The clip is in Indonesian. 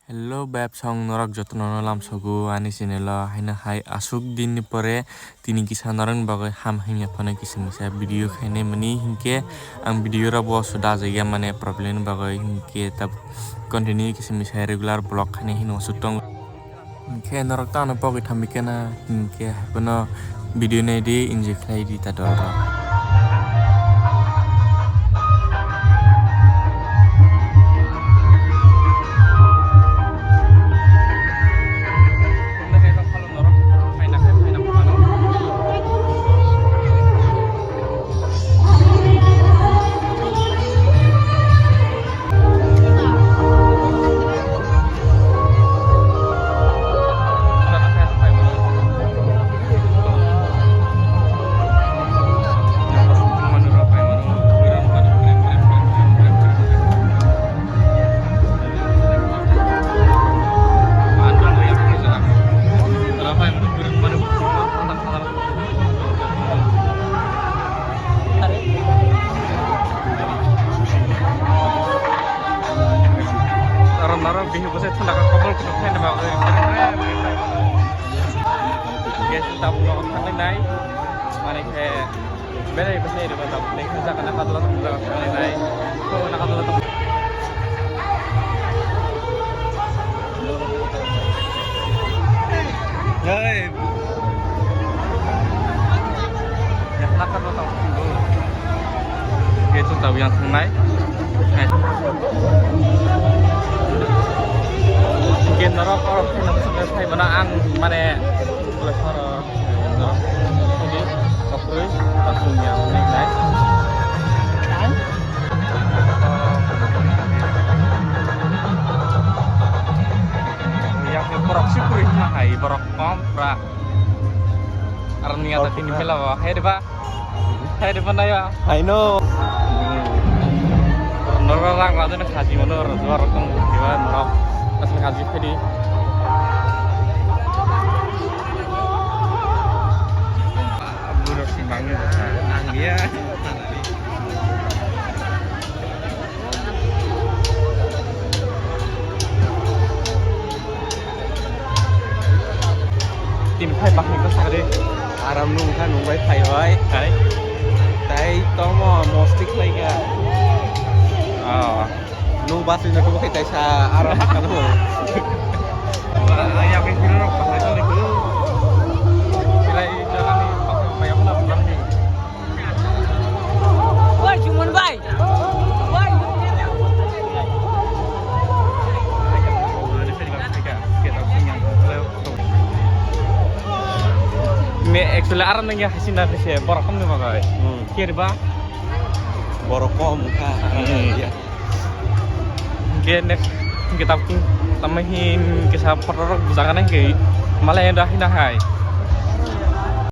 Hello bab song norok jotno lam sogu ani sinelo haina hai asuk din ni pore tini kisa norang bagai ham himya phone kisa misa video khaine mani hinke ang video ra bo suda jaya mane problem bagai hinke tab continue kisa misa regular blog khaine hino sutong hinke norok ta no pogi thamikena hinke kono video ne di inject khai di ta dor Naro bihu bose thanda ka kobol ko thain ba ge ta bu thang nai mane ke bere bese de ba ta ne khaja kana kadla ta thang nai ko na kadla ta hey ya na kadla ta ge ta yang thang nai Mungkin norok orang yang sampai menaan mana oleh para norok ini terus langsungnya naik kan yang berok sih kuih mahai berok komprak artinya tadi ini bela hai deh mana ya I know norok orang itu nak haji mana orang orang gimana norok asli haji tadi buruk simbangnya anggia tim thai bak ni ko sa de aram nu kha nu bai thai hoi tai to mo stick lai ga nung basin na ko kita sa araw ka no ayaw kay pinurok pa ito ni ko sila jalan ni payam na bulan ni woi cuman bay woi me actually aran nang ya hasin na se borakam ni magay kirba borokom ka ya Gen kita tamahin kisah perorok jangan ke malah yang dah hinahai